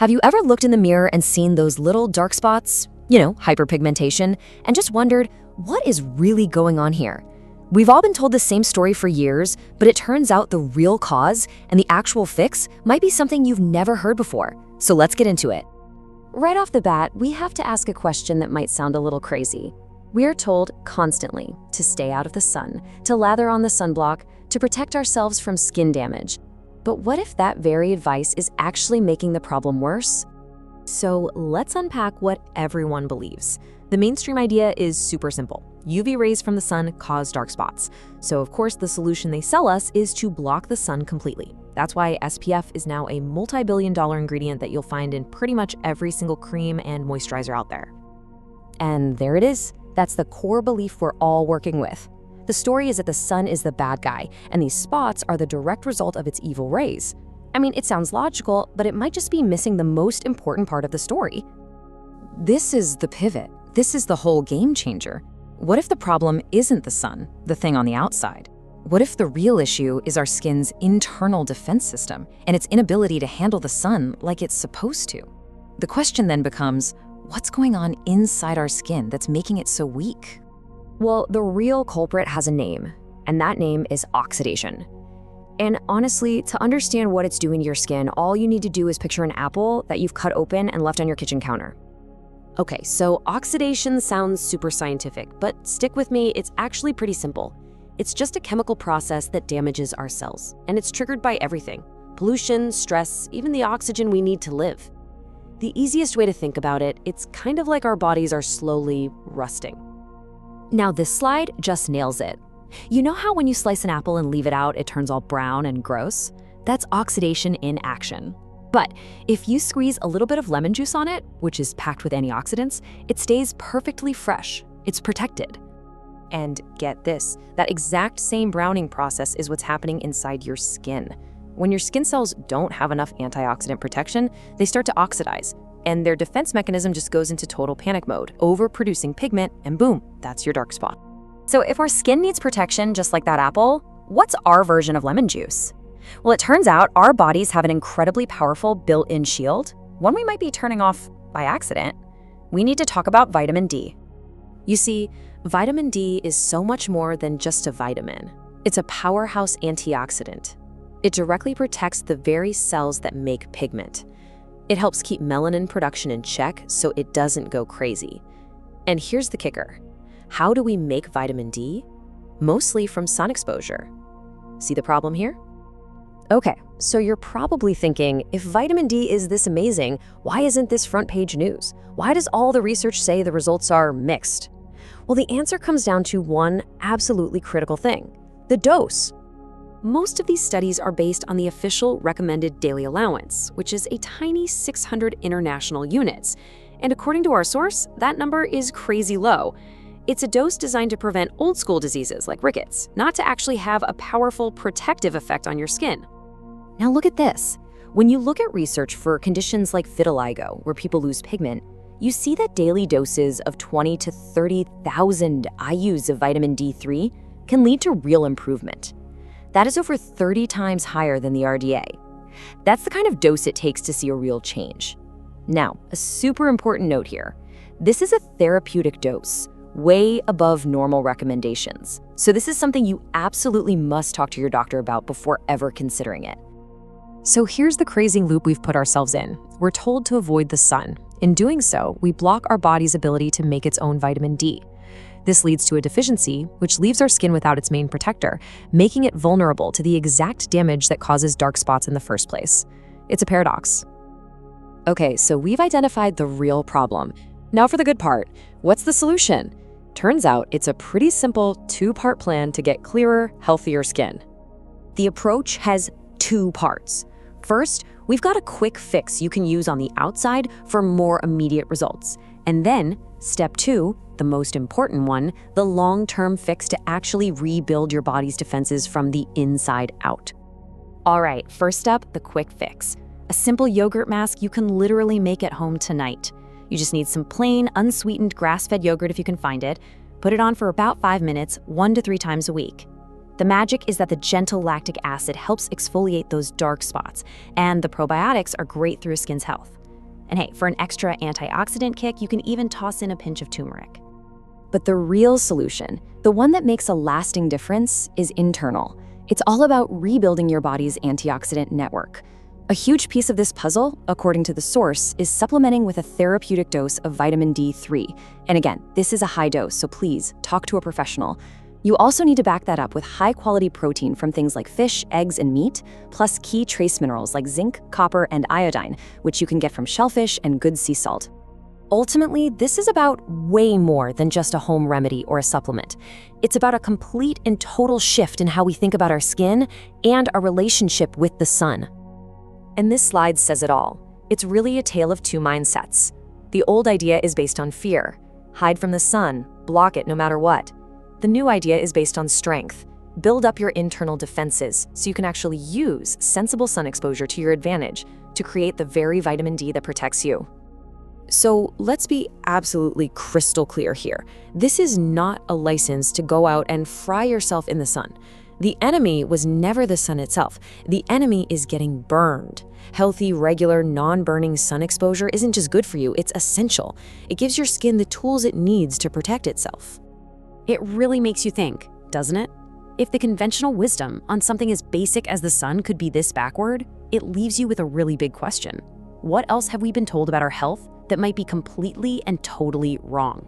Have you ever looked in the mirror and seen those little dark spots, hyperpigmentation, and just wondered, what is really going on here? We've all been told the same story for years, but it turns out the real cause and the actual fix might be something you've never heard before. So let's get into it. Right off the bat, we have to ask a question that might sound a little crazy. We are told constantly to stay out of the sun, to lather on the sunblock, to protect ourselves from skin damage. But what if that very advice is actually making the problem worse? So let's unpack what everyone believes. The mainstream idea is super simple. UV rays from the sun cause dark spots. So of course the solution they sell us is to block the sun completely. That's why SPF is now a multi-billion-dollar ingredient that you'll find in pretty much every single cream and moisturizer out there. And there it is. That's the core belief we're all working with. The story is that the sun is the bad guy, and these spots are the direct result of its evil rays. I mean, it sounds logical, but it might just be missing the most important part of the story. This is the pivot. This is the whole game changer. What if the problem isn't the sun, the thing on the outside? What if the real issue is our skin's internal defense system and its inability to handle the sun like it's supposed to? The question then becomes, what's going on inside our skin that's making it so weak? Well, the real culprit has a name, and that name is oxidation. And honestly, to understand what it's doing to your skin, all you need to do is picture an apple that you've cut open and left on your kitchen counter. Okay, so oxidation sounds super scientific, but stick with me, it's actually pretty simple. It's just a chemical process that damages our cells, and it's triggered by everything: pollution, stress, even the oxygen we need to live. The easiest way to think about it, it's kind of like our bodies are slowly rusting. Now this slide just nails it. You know how when you slice an apple and leave it out, it turns all brown and gross? That's oxidation in action. But if you squeeze a little bit of lemon juice on it, which is packed with antioxidants, it stays perfectly fresh. It's protected. And get this, that exact same browning process is what's happening inside your skin. When your skin cells don't have enough antioxidant protection, they start to oxidize, and their defense mechanism just goes into total panic mode, overproducing pigment, and boom, that's your dark spot. So if our skin needs protection just like that apple, what's our version of lemon juice? Well, it turns out our bodies have an incredibly powerful built-in shield, one we might be turning off by accident. We need to talk about vitamin D. You see, vitamin D is so much more than just a vitamin. It's a powerhouse antioxidant. It directly protects the very cells that make pigment. It helps keep melanin production in check so it doesn't go crazy. And here's the kicker. How do we make vitamin D? Mostly from sun exposure. See the problem here? Okay, so you're probably thinking, if vitamin D is this amazing, why isn't this front page news? Why does all the research say the results are mixed? Well, the answer comes down to one absolutely critical thing: the dose. Most of these studies are based on the official recommended daily allowance, which is a tiny 600 international units. And according to our source, that number is crazy low. It's a dose designed to prevent old school diseases like rickets, not to actually have a powerful protective effect on your skin. Now look at this. When you look at research for conditions like vitiligo, where people lose pigment, you see that daily doses of 20 to 30,000 IUs of vitamin D3 can lead to real improvement. That is over 30 times higher than the RDA. That's the kind of dose it takes to see a real change. Now, a super important note here. This is a therapeutic dose, way above normal recommendations. So this is something you absolutely must talk to your doctor about before ever considering it. So here's the crazy loop we've put ourselves in. We're told to avoid the sun. In doing so, we block our body's ability to make its own vitamin D. This leads to a deficiency, which leaves our skin without its main protector, making it vulnerable to the exact damage that causes dark spots in the first place. It's a paradox. Okay, so we've identified the real problem. Now for the good part. What's the solution? Turns out it's a pretty simple two-part plan to get clearer, healthier skin. The approach has two parts. First, we've got a quick fix you can use on the outside for more immediate results. And then, step two, the most important one, the long-term fix to actually rebuild your body's defenses from the inside out. All right, first up, the quick fix. A simple yogurt mask you can literally make at home tonight. You just need some plain, unsweetened, grass-fed yogurt if you can find it. Put it on for about 5 minutes, 1 to 3 times a week. The magic is that the gentle lactic acid helps exfoliate those dark spots, and the probiotics are great for your skin's health. And hey, for an extra antioxidant kick, you can even toss in a pinch of turmeric. But the real solution, the one that makes a lasting difference, is internal. It's all about rebuilding your body's antioxidant network. A huge piece of this puzzle, according to the source, is supplementing with a therapeutic dose of vitamin D3. And again, this is a high dose, so please talk to a professional. You also need to back that up with high-quality protein from things like fish, eggs, and meat, plus key trace minerals like zinc, copper, and iodine, which you can get from shellfish and good sea salt. Ultimately, this is about way more than just a home remedy or a supplement. It's about a complete and total shift in how we think about our skin and our relationship with the sun. And this slide says it all. It's really a tale of two mindsets. The old idea is based on fear. Hide from the sun, block it no matter what. The new idea is based on strength. Build up your internal defenses so you can actually use sensible sun exposure to your advantage to create the very vitamin D that protects you. So let's be absolutely crystal clear here. This is not a license to go out and fry yourself in the sun. The enemy was never the sun itself. The enemy is getting burned. Healthy, regular, non-burning sun exposure isn't just good for you, it's essential. It gives your skin the tools it needs to protect itself. It really makes you think, doesn't it? If the conventional wisdom on something as basic as the sun could be this backward, it leaves you with a really big question. What else have we been told about our health that might be completely and totally wrong?